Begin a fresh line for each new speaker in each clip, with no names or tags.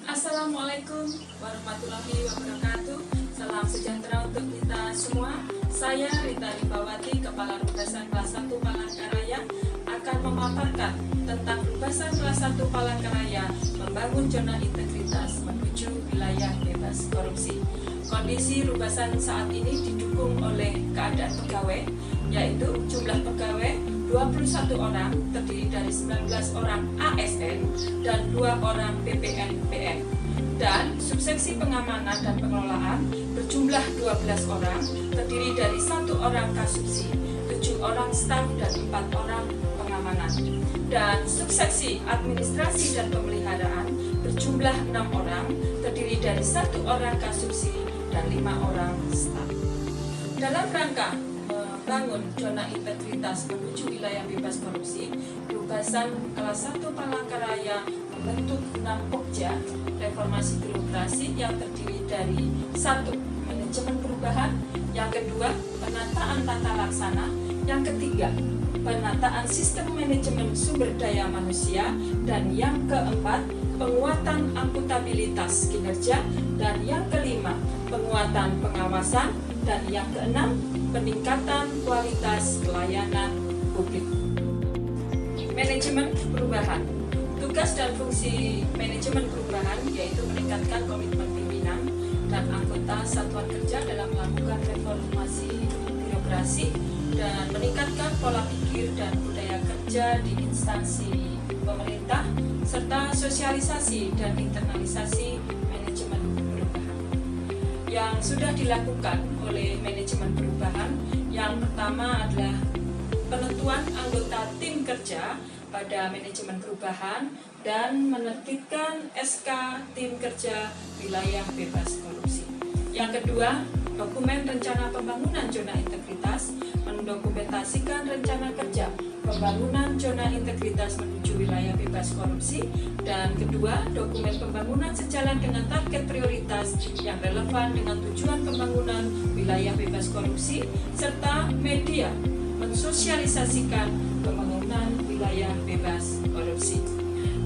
Assalamualaikum warahmatullahi wabarakatuh. Salam sejahtera untuk kita semua. Saya Rita Ribawati, Kepala Rubasan Kelas 1 Palangkaraya, akan memaparkan tentang Rubasan Kelas 1 Palangkaraya membangun zona integritas menuju wilayah bebas korupsi. Kondisi Rubasan saat ini didukung oleh keadaan pegawai, yaitu jumlah pegawai 21 orang terdiri dari 19 orang ASN dan 2 orang PPN-PN. Dan subseksi pengamanan dan pengelolaan berjumlah 12 orang terdiri dari 1 orang kasubsi, 7 orang staf dan 4 orang pengamanan. Dan subseksi administrasi dan pemeliharaan berjumlah 6 orang terdiri dari 1 orang kasubsi dan 5 orang staf. Dalam rangka membangun zona integritas menuju wilayah bebas korupsi, Rubasan Kelas 1 Palangkaraya membentuk 6 Pokja reformasi birokrasi yang terdiri dari 1. Manajemen perubahan, yang kedua penataan tata laksana, yang ketiga penataan sistem manajemen sumber daya manusia, dan yang keempat penguatan akuntabilitas kinerja, dan yang kelima penguatan pengawasan, dan yang keenam peningkatan kualitas pelayanan publik. Manajemen perubahan. Tugas dan fungsi manajemen perubahan yaitu meningkatkan komitmen pimpinan dan anggota satuan kerja dalam melakukan reformasi birokrasi dan meningkatkan pola pikir dan budaya kerja di instansi pemerintah serta sosialisasi dan internalisasi manajemen perubahan. Yang sudah dilakukan oleh manajemen perubahan, yang pertama adalah penentuan anggota tim kerja pada manajemen perubahan dan menerbitkan SK tim kerja wilayah bebas korupsi. Yang kedua, dokumen rencana pembangunan zona integritas mendokumentasikan rencana kerja pembangunan zona integritas menuju wilayah bebas korupsi, dan kedua, dokumen pembangunan sejalan dengan target prioritas yang relevan dengan tujuan pembangunan wilayah bebas korupsi serta media mensosialisasikan pembangunan wilayah bebas korupsi.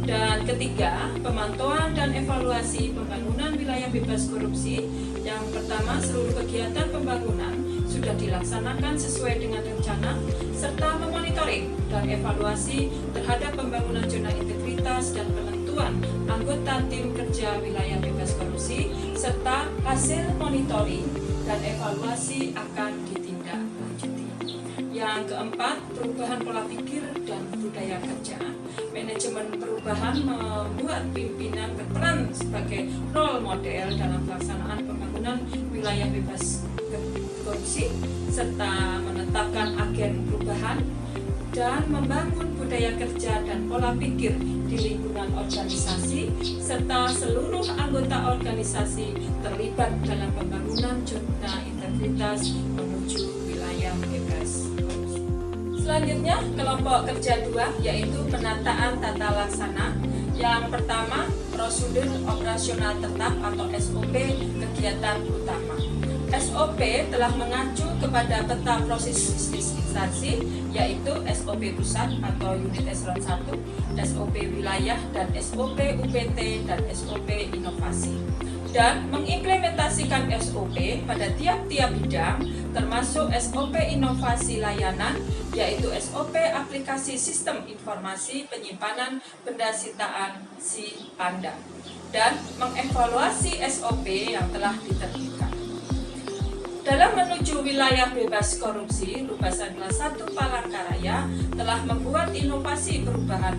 Dan ketiga, pemantauan dan evaluasi pembangunan wilayah bebas korupsi. Yang pertama, seluruh kegiatan pembangunan sudah dilaksanakan sesuai dengan rencana serta memonitoring dan evaluasi terhadap pembangunan zona integritas dan penentuan anggota tim kerja wilayah bebas korupsi serta hasil monitoring dan evaluasi akan ditindaklanjuti. Yang keempat, perubahan pola pikir dan budaya kerja. Manajemen perubahan membuat pimpinan berperan sebagai role model dalam pelaksanaan pembangunan wilayah bebas korupsi serta menetapkan agen perubahan dan membangun budaya kerja dan pola pikir di lingkungan organisasi serta seluruh anggota organisasi terlibat dalam pembangunan zona integritas menuju wilayah bebas korupsi. Selanjutnya, kelompok kerja 2 yaitu penataan tata laksana. Yang pertama, prosedur operasional tetap atau SOP kegiatan utama. SOP telah mengacu kepada peta proses bisnis instansi, yaitu SOP pusat atau unit eselon 1, SOP wilayah, dan SOP UPT dan SOP inovasi. Dan mengimplementasikan SOP pada tiap-tiap bidang, termasuk SOP inovasi layanan, yaitu SOP aplikasi sistem informasi penyimpanan benda sitaan SIPANDA, dan mengevaluasi SOP yang telah diterbitkan. Dalam menuju wilayah bebas korupsi, Rubasan Kelas 1 Palangkaraya telah membuat inovasi perubahan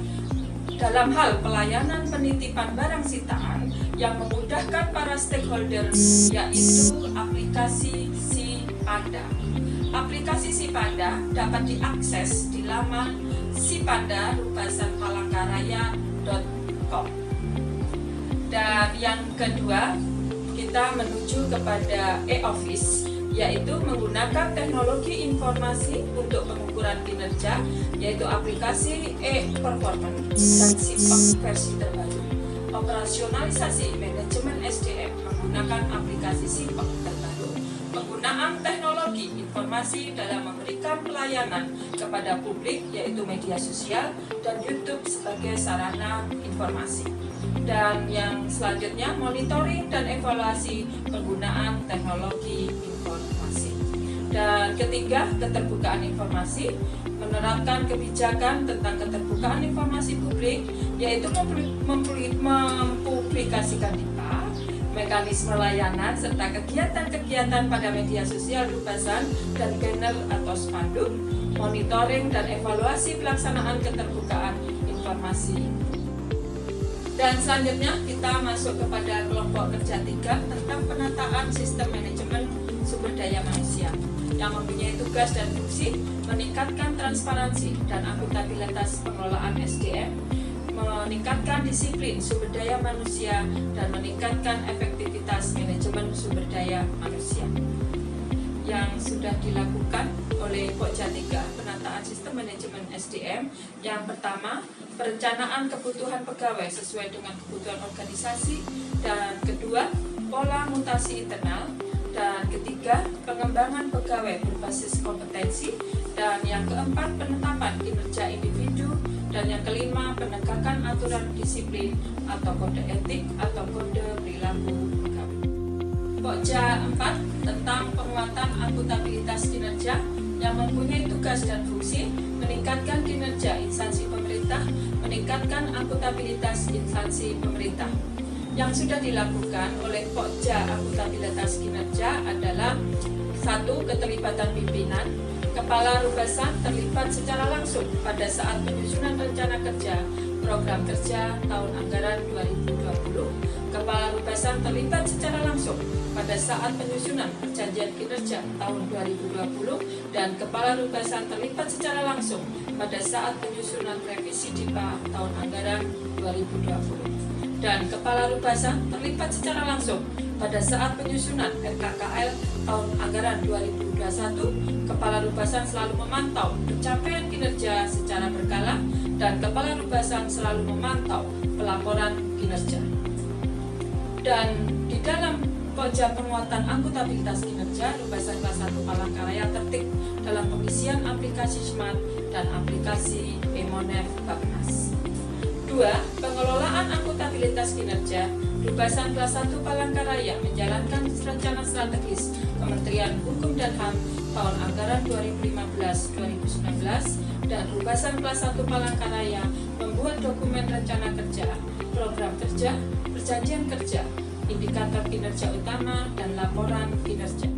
dalam hal pelayanan penitipan barang sitaan yang memudahkan para stakeholder, yaitu aplikasi SIPANDA. Aplikasi SIPANDA dapat diakses di laman sipandarubasanpalangkaraya.com. Dan yang kedua, kita menuju kepada e-office, yaitu menggunakan teknologi informasi untuk pengukuran kinerja, yaitu aplikasi e-performance dan SIPOK versi terbaru. Operasionalisasi manajemen SDM menggunakan aplikasi SIPOK terbaru. Penggunaan teknologi informasi informasi dalam memberikan pelayanan kepada publik, yaitu media sosial dan YouTube sebagai sarana informasi. Dan yang selanjutnya, monitoring dan evaluasi penggunaan teknologi informasi. Dan ketiga, keterbukaan informasi, menerapkan kebijakan tentang keterbukaan informasi publik, yaitu mempublikasikan DIPA, mekanisme layanan, serta kegiatan-kegiatan pada media sosial Rubasan dan banner atau spanduk, monitoring dan evaluasi pelaksanaan keterbukaan informasi. Dan selanjutnya kita masuk kepada kelompok kerja 3 tentang penataan sistem manajemen sumber daya manusia yang mempunyai tugas dan fungsi meningkatkan transparansi dan akuntabilitas pengelolaan SDM, meningkatkan disiplin sumber daya manusia, dan meningkatkan efektivitas manajemen sumber daya manusia. Yang sudah dilakukan oleh Pokja 3, penataan sistem manajemen SDM. Yang pertama, perencanaan kebutuhan pegawai sesuai dengan kebutuhan organisasi, dan kedua, pola mutasi internal, dan ketiga, pengembangan pegawai berbasis kompetensi, dan yang keempat, penetapan kinerja individu, dan yang kelima, penegakan aturan disiplin atau kode etik atau kode perilaku pegawai. Pokja 4 tentang penguatan akuntabilitas kinerja yang mempunyai tugas dan fungsi meningkatkan kinerja instansi pemerintah, meningkatkan akuntabilitas instansi pemerintah. Yang sudah dilakukan oleh Pokja akuntabilitas kinerja adalah 1. Keterlibatan pimpinan. Kepala Rubasan terlibat secara langsung pada saat penyusunan rencana kerja program kerja tahun anggaran 2020. Kepala Rubasan terlibat secara langsung pada saat penyusunan perjanjian kinerja tahun 2020, dan Kepala Rubasan terlibat secara langsung pada saat penyusunan revisi DIPA tahun anggaran 2020. Dan Kepala Rubasan terlibat secara langsung pada saat penyusunan RKKL tahun anggaran 2021. Kepala Rubasan selalu memantau pencapaian kinerja secara berkala, dan Kepala Rubasan selalu memantau pelaporan kinerja. Dan di dalam Pokja penguatan akuntabilitas kinerja, Rubasan kelas 1 Palangkaraya tertib dalam pengisian aplikasi Smart dan aplikasi Emonef Bapnas. 2. Pengelolaan akuntabilitas kinerja. Rubasan kelas 1 Palangkaraya menjalankan rencana strategis Kementerian Hukum dan HAM tahun anggaran 2015-2019, dan Rubasan kelas 1 Palangkaraya membuat dokumen rencana kerja, program kerja, perjanjian kerja, indikator kinerja utama, dan laporan kinerja.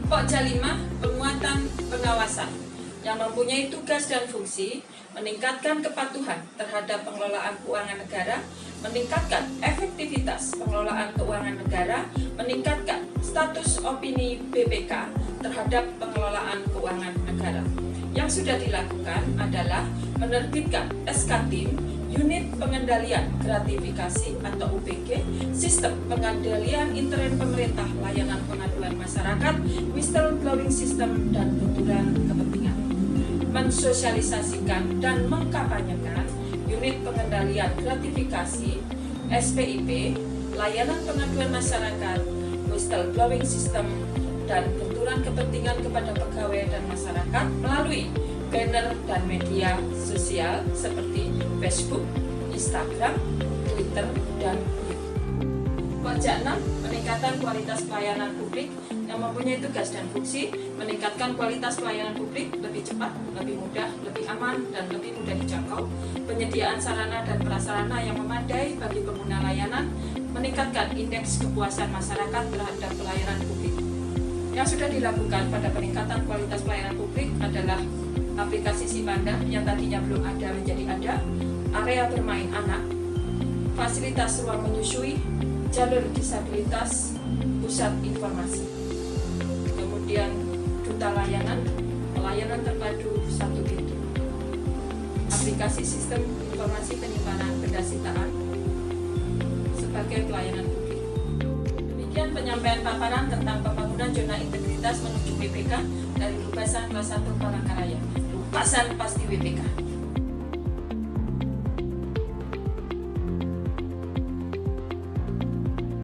Pokja 5, penguatan pengawasan yang mempunyai tugas dan fungsi meningkatkan kepatuhan terhadap pengelolaan keuangan negara, meningkatkan efektivitas pengelolaan keuangan negara, meningkatkan status opini BPK terhadap pengelolaan keuangan negara. Yang sudah dilakukan adalah menerbitkan SK-TIM, Unit Pengendalian Gratifikasi atau UPG, Sistem Pengendalian Intern Pemerintah Layanan Pengaduan Masyarakat, Whistleblowing System, dan benturan kepentingan. Mensosialisasikan dan mengkampanyekan Unit Pengendalian Gratifikasi, SPIP, Layanan Pengaduan Masyarakat, Whistleblowing System, dan benturan kepentingan kepada pegawai dan masyarakat melalui banner dan media sosial seperti Facebook, Instagram, Twitter, dan YouTube. Pokja 6, peningkatan kualitas pelayanan publik yang mempunyai tugas dan fungsi meningkatkan kualitas pelayanan publik lebih cepat, lebih mudah, lebih aman, dan lebih mudah dijangkau, penyediaan sarana dan prasarana yang memadai bagi pengguna layanan, meningkatkan indeks kepuasan masyarakat terhadap pelayanan publik. Yang sudah dilakukan pada peningkatan kualitas pelayanan publik adalah aplikasi Sipanda yang tadinya belum ada menjadi ada, area bermain anak, fasilitas ruang menyusui, jalur disabilitas, pusat informasi, kemudian duta layanan, pelayanan terpadu satu pintu, aplikasi sistem informasi penyimpanan benda sitaan sebagai pelayanan publik. Demikian penyampaian paparan tentang pembangunan zona integritas menuju WPK dari Rubasan kelas 1 Palangkaraya. Rubasan pasti WPK.